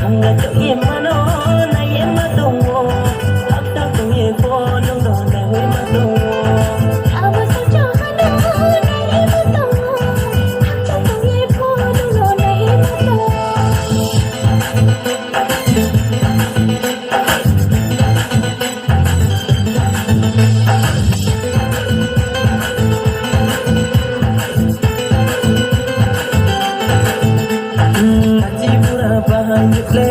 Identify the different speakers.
Speaker 1: hangga to ye mano na ye madongo hakta to ye ko nung do na we madongo
Speaker 2: aba sa jahano na ye madongo hakta to ye ko nung do na ye madongo
Speaker 1: Haji pura bahan jukle